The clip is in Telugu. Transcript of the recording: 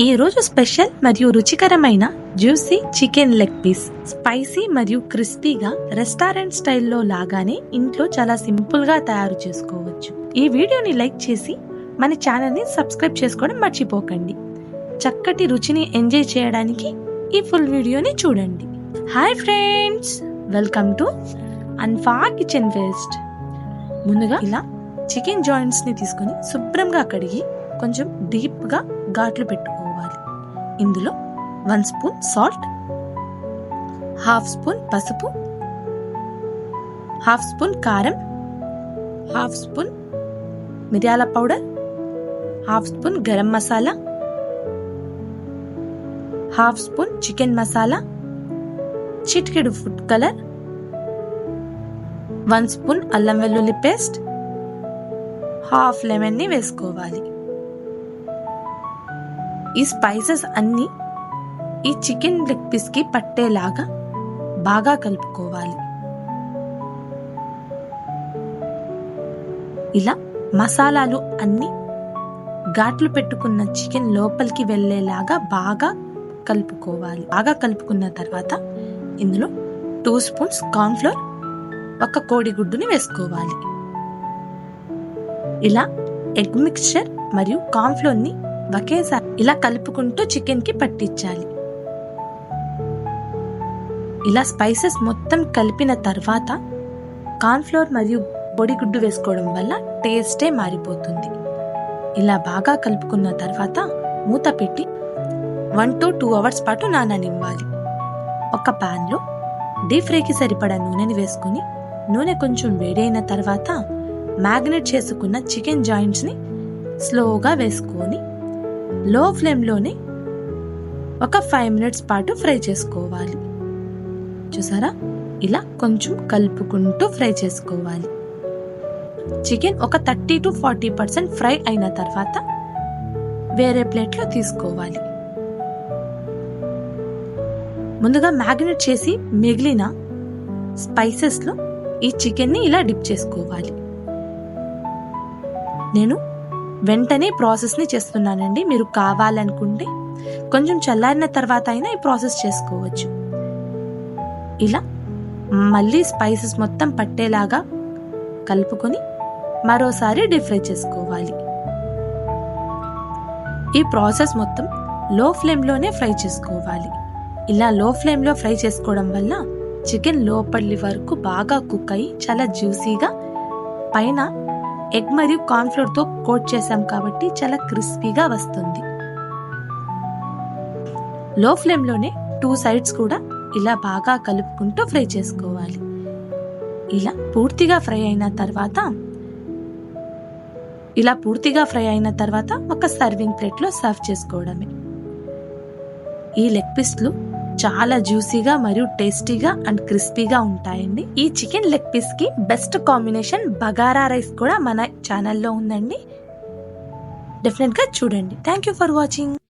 ఈ రోజు స్పెషల్ మరియు రుచికరమైన juicy chicken leg piece spicy మరియు క్రిస్పీగా రెస్టారెంట్ స్టైల్లో లాగానే ఇంట్లో చాలా సింపుల్ గా తయారు చేసుకోవచ్చు. ఈ వీడియోని లైక్ చేసి మన ఛానల్ ని సబ్స్క్రైబ్ చేసుకోవడం మర్చిపోకండి. చక్కటి రుచిని ఎంజాయ్ చేయడానికి ఈ ఫుల్ వీడియోని చూడండి. హాయ్ ఫ్రెండ్స్, వెల్కమ్ టు అన్ఫా కిచెన్ వేస్ట్. ముందుగా ఇలా చికెన్ జాయింట్స్ ని తీసుకొని శుభ్రంగా కడిగి కొంచెం డీప్ గా ఘాట్లు పెట్టుకోవాలి. ఇందులో 1 స్పూన్ సాల్ట్, 1/2 స్పూన్ పసుపు, 1/2 స్పూన్ కారం, 1/2 స్పూన్ మిరియాల powder, 1/2 spoon garam masala, 1/2 spoon chicken masala, చిటికెడు ఫుడ్ కలర్, 1 స్పూన్ అల్లం వెల్లుల్లి పేస్ట్, 1/2 లెమన్ ని వేసుకోవాలి. ఈ స్పైసెస్ అన్ని ఈ చికెన్ లెగ్ పీస్ కి పట్టేలాగా బాగా కలుపుకోవాలి. ఇలా మసాలాలు అన్ని ఘాట్లు పెట్టుకున్న చికెన్ లోపలికి వెళ్ళేలాగా బాగా కలుపుకోవాలి. బాగా కలుపుకున్న తర్వాత ఇందులో 2 స్పూన్స్ కార్న్ ఫ్లోర్, 1 కోడిగుడ్డుని వేసుకోవాలి. ఇలా ఎగ్ మిక్స్చర్ మరియు కార్న్ ఫ్లోర్ ని ఒకేసారి ఇలా కలుపుకుంటూ చికెన్ కి పట్టించాలి. ఇలా స్పైసెస్ మొత్తం కలిపిన తర్వాత కార్న్ ఫ్లోర్ మరియు పొడిగుడ్డు వేసుకోవడం వల్ల టేస్టే మారిపోతుంది. ఇలా బాగా కలుపుకున్న తర్వాత మూత పెట్టి 1 to 2 అవర్స్ పాటు నాననివ్వాలి. ఒక పాన్ లో డీప్ ఫ్రైకి సరిపడా నూనెని వేసుకుని నూనె కొంచెం వేడైన తర్వాత మ్యాగ్నేట్ చేసుకున్న చికెన్ జాయింట్స్ ని స్లోగా వేసుకొని లో ఫ్లేమ్ లోనే ఒక 5 మినిట్స్ పాటు ఫ్రై చేసుకోవాలి. చూసారా, ఇలా కొంచెం కలుపుకుంటూ ఫ్రై చేసుకోవాలి. చికెన్ ఒక 30 to 40% ఫ్రై అయిన తర్వాత వేరే ప్లేట్ లో తీసుకోవాలి. ముందుగా మ్యాగ్నేట్ చేసి మిగిలిన స్పైసెస్ లో ఈ చికెన్ ని ఇలా డిప్ చేసుకోవాలి. నేను వెంటనే ప్రాసెస్ ని చేస్తున్నానండి. మీరు కావాలనుకుంటే కొంచెం చల్లారిన తర్వాత అయినా ఈ ప్రాసెస్ చేసుకోవచ్చు. ఇలా మళ్ళీ స్పైసెస్ మొత్తం పట్టేలాగా కలుపుకొని మరోసారి డీప్ ఫ్రై చేసుకోవాలి. ఈ ప్రాసెస్ మొత్తం లో ఫ్లేమ్ లోనే ఫ్రై చేసుకోవాలి. ఇలా లో ఫ్లేమ్ లో ఫ్రై చేసుకోవడం వల్ల చికెన్ లోపలి వరకు బాగా కుక్ అయ్యి చాలా జ్యూసీగా, పైన ఎగ్ మరియు కార్న్ ఫ్లోర్ తో కోట్ చేసాం కాబట్టి చాలా క్రిస్పీగా వస్తుంది. లో ఫ్లేమ్ లోనే 2 సైడ్స్ కూడా ఇలా బాగా కలుపుకుంటూ ఫ్రై చేసుకోవాలి. ఇలా పూర్తిగా ఫ్రై అయిన తర్వాత ఒక సర్వింగ్ ప్లేట్ లో సర్వ్ చేసుకోవడమే. ఈ లెగ్ పీస్లు చాలా జ్యూసీగా మరియు టేస్టీగా అండ్ క్రిస్పీగా ఉంటాయండి. ఈ చికెన్ లెగ్ పీస్ కి బెస్ట్ కాంబినేషన్ బగారా రైస్ కూడా మన ఛానల్లో ఉందండి. డెఫినెట్ గా చూడండి. Thank you for watching.